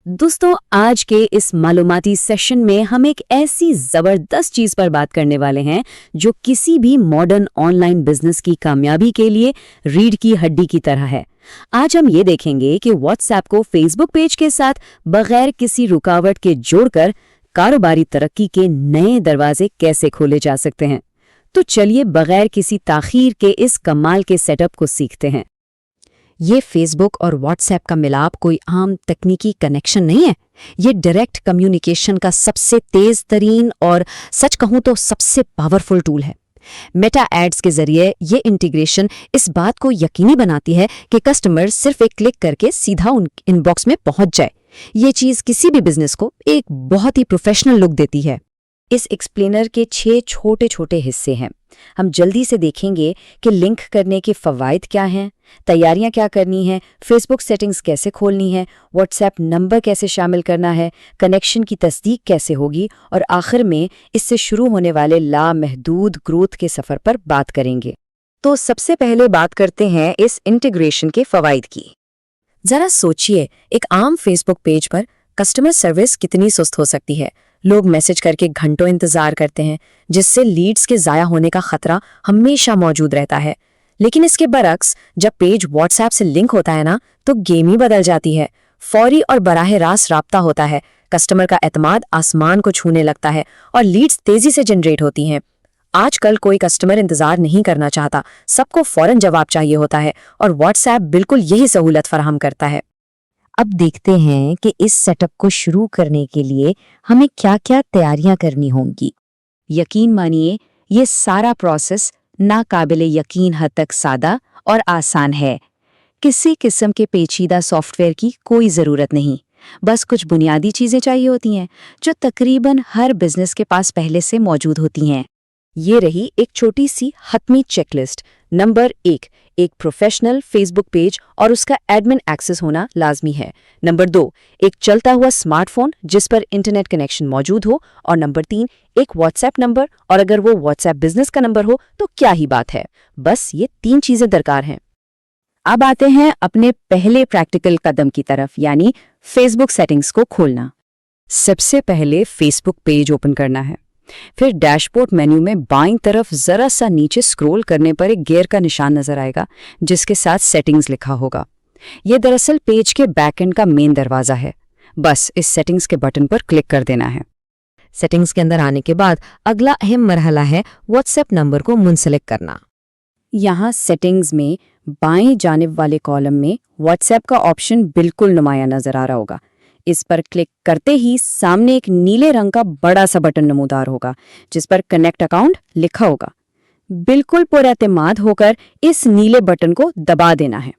दोस्तों, आज के इस मालूमाती सेशन में हम एक ऐसी जबरदस्त चीज पर बात करने वाले हैं जो किसी भी मॉडर्न ऑनलाइन बिजनेस की कामयाबी के लिए रीढ़ की हड्डी की तरह है। आज हम ये देखेंगे कि व्हाट्सएप को फेसबुक पेज के साथ बगैर किसी रुकावट के जोड़कर कारोबारी तरक्की के नए दरवाजे कैसे खोले जा सकते हैं। तो चलिए बगैर किसी ताखीर के इस कमाल के सेटअप को सीखते हैं। ये फेसबुक और व्हाट्सएप का मिलाप कोई आम तकनीकी कनेक्शन नहीं है। ये डायरेक्ट कम्युनिकेशन का सबसे तेज तरीन और सच कहूं तो सबसे पावरफुल टूल है। मेटा एड्स के जरिए ये इंटीग्रेशन इस बात को यकीनी बनाती है कि कस्टमर सिर्फ एक क्लिक करके सीधा उन इनबॉक्स में पहुंच जाए। ये चीज किसी भी बिजनेस को एक बहुत ही प्रोफेशनल लुक देती है। इस एक्सप्लेनर के 6 छोटे छोटे हिस्से हैं। हम जल्दी से देखेंगे कि लिंक करने के फवायद क्या हैं, तैयारियां क्या करनी है, फेसबुक सेटिंग्स कैसे खोलनी है, व्हाट्सएप नंबर कैसे शामिल करना है, कनेक्शन की तस्दीक कैसे होगी और आखिर में इससे शुरू होने वाले लामहदूद ग्रोथ के सफर पर बात करेंगे। तो सबसे पहले बात करते हैं इस इंटीग्रेशन के फवायद की। जरा सोचिए, एक आम फेसबुक पेज पर कस्टमर सर्विस कितनी सुस्त हो सकती है। लोग मैसेज करके घंटों इंतजार करते हैं, जिससे लीड्स के ज़ाया होने का खतरा हमेशा मौजूद रहता है। लेकिन इसके बरक्स जब पेज व्हाट्सएप से लिंक होता है ना, तो गेम ही बदल जाती है। फौरी और बराह रास्त राब्ता होता है, कस्टमर का एतमाद आसमान को छूने लगता है और लीड्स तेजी से जनरेट होती हैं। आजकल कोई कस्टमर इंतजार नहीं करना चाहता, सबको फौरन जवाब चाहिए होता है और व्हाट्सएप बिल्कुल यही सहूलत फराहम करता है। अब देखते हैं कि इस सेटअप को शुरू करने के लिए हमें क्या-क्या तैयारियां करनी होंगी। यकीन मानिए, ये सारा प्रोसेस नाकाबिले यकीन हद तक सादा और आसान है। किसी किस्म के पेचीदा सॉफ्टवेयर की कोई ज़रूरत नहीं, बस कुछ बुनियादी चीज़ें चाहिए होती हैं जो तकरीबन हर बिजनेस के पास पहले से मौजूद होती हैं। ये रही एक छोटी सी हतमी चेकलिस्ट। नंबर 1, एक प्रोफेशनल फेसबुक पेज और उसका एडमिन एक्सेस होना लाजमी है। नंबर 2, एक चलता हुआ स्मार्टफोन जिस पर इंटरनेट कनेक्शन मौजूद हो। और नंबर 3, एक व्हाट्सएप नंबर, और अगर वो व्हाट्सएप बिजनेस का नंबर हो तो क्या ही बात है। बस ये 3 चीजें दरकार हैं। अब आते हैं अपने पहले प्रैक्टिकल कदम की तरफ, यानी फेसबुक सेटिंग्स को खोलना। सबसे पहले फेसबुक पेज ओपन करना है। फिर डैशबोर्ड मेन्यू में बाईं तरफ जरा सा नीचे स्क्रॉल करने पर एक गियर का निशान नजर आएगा जिसके साथ सेटिंग्स लिखा होगा। यह दरअसल पेज के बैकएंड का मेन दरवाजा है। बस इस सेटिंग्स के बटन पर क्लिक कर देना है। सेटिंग्स के अंदर आने के बाद अगला अहम मरहला है व्हाट्सएप नंबर को मुनसलिक करना। यहाँ सेटिंग्स में बाएं जानिब वाले कॉलम में व्हाट्सएप का ऑप्शन बिल्कुल नुमायां नजर आ रहा होगा। इस पर क्लिक करते ही सामने एक नीले रंग का बड़ा सा बटन नमूदार होगा जिस पर कनेक्ट अकाउंट लिखा होगा। बिल्कुल पुरएतमाद होकर इस नीले बटन को दबा देना है।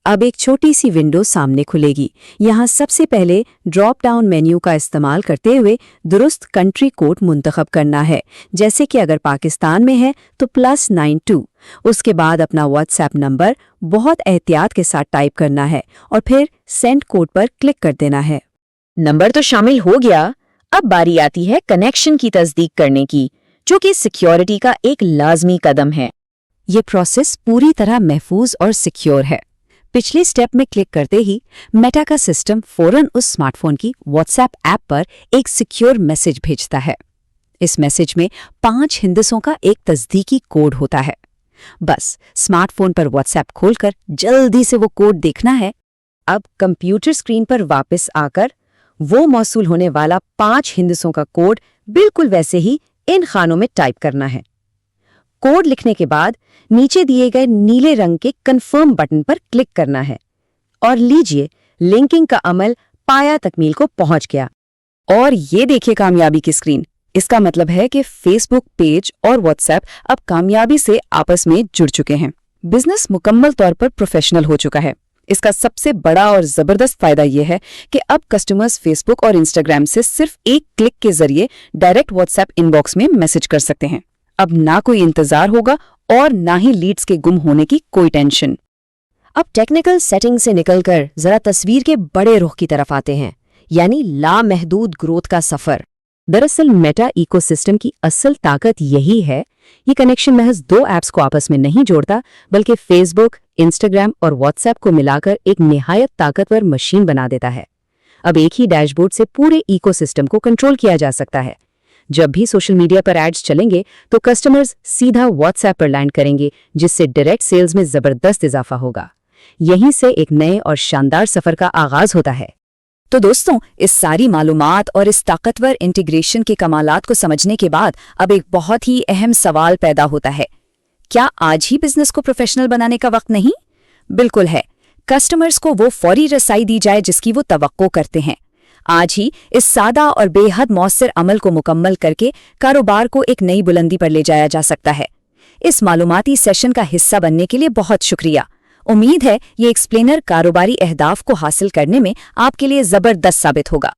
अब एक छोटी सी विंडो सामने खुलेगी। यहाँ सबसे पहले ड्रॉप डाउन मेन्यू का इस्तेमाल करते हुए दुरुस्त कंट्री कोड मुंतखब करना है। जैसे कि अगर पाकिस्तान में है तो +92। उसके बाद अपना व्हाट्सएप नंबर बहुत एहतियात के साथ टाइप करना है और फिर सेंड कोड पर क्लिक कर देना है। नंबर तो शामिल हो गया। अब बारी आती है कनेक्शन की तस्दीक करने की, जो कि सिक्योरिटी का एक लाजमी कदम है। ये प्रोसेस पूरी तरह महफूज और सिक्योर है। पिछले स्टेप में क्लिक करते ही मेटा का सिस्टम फौरन उस स्मार्टफोन की व्हाट्सएप ऐप पर एक सिक्योर मैसेज भेजता है। इस मैसेज में 5 हिंदसों का एक तस्दीकी कोड होता है। बस स्मार्टफोन पर व्हाट्सएप खोलकर जल्दी से वो कोड देखना है। अब कंप्यूटर स्क्रीन पर वापस आकर वो मौसूल होने वाला 5 हिंदसों का कोड बिल्कुल वैसे ही इन खानों में टाइप करना है। कोड लिखने के बाद नीचे दिए गए नीले रंग के कंफर्म बटन पर क्लिक करना है और लीजिए, लिंकिंग का अमल पाया तकमील को पहुंच गया। और ये देखिए कामयाबी की स्क्रीन। इसका मतलब है कि फेसबुक पेज और व्हाट्सएप अब कामयाबी से आपस में जुड़ चुके हैं। बिजनेस मुकम्मल तौर पर प्रोफेशनल हो चुका है। इसका सबसे बड़ा और जबरदस्त फायदा यह है कि अब कस्टमर्स फेसबुक और इंस्टाग्राम से सिर्फ एक क्लिक के जरिए डायरेक्ट व्हाट्सएप इनबॉक्स में मैसेज कर सकते हैं। अब ना कोई इंतजार होगा और ना ही लीड्स के गुम होने की कोई टेंशन। अब टेक्निकल सेटिंग से निकलकर जरा तस्वीर के बड़े रुख की तरफ आते हैं, यानी लामहदूद ग्रोथ का सफर। दरअसल मेटा इकोसिस्टम की असल ताकत यही है। ये कनेक्शन महज 2 ऐप्स को आपस में नहीं जोड़ता, बल्कि फेसबुक, इंस्टाग्राम और व्हाट्सएप को मिलाकर एक निहायत ताकतवर मशीन बना देता है। اب ایک ہی डैशबोर्ड से पूरे इकोसिस्टम को कंट्रोल किया जा सकता है। जब भी सोशल मीडिया पर एड्स चलेंगे तो कस्टमर्स सीधा व्हाट्सएप पर लैंड करेंगे, जिससे डायरेक्ट सेल्स में जबरदस्त इजाफा होगा। यहीं से एक नए और शानदार सफर का आगाज होता है। तो दोस्तों, इस सारी मालूमात और इस ताकतवर इंटीग्रेशन के कमालात को समझने के बाद अब एक बहुत ही अहम सवाल पैदा होता है, क्या आज ही बिजनेस को प्रोफेशनल बनाने का वक्त नहीं? बिल्कुल है। कस्टमर्स को वो फौरी रसाई दी जाए जिसकी वो तवक्को करते हैं। आज ही इस सादा और बेहद मौसर अमल को मुकम्मल करके कारोबार को एक नई बुलंदी पर ले जाया जा सकता है। इस मालूमाती सेशन का हिस्सा बनने के लिए बहुत शुक्रिया। उम्मीद है ये एक्सप्लेनर कारोबारी अहदाफ को हासिल करने में आपके लिए जबरदस्त साबित होगा।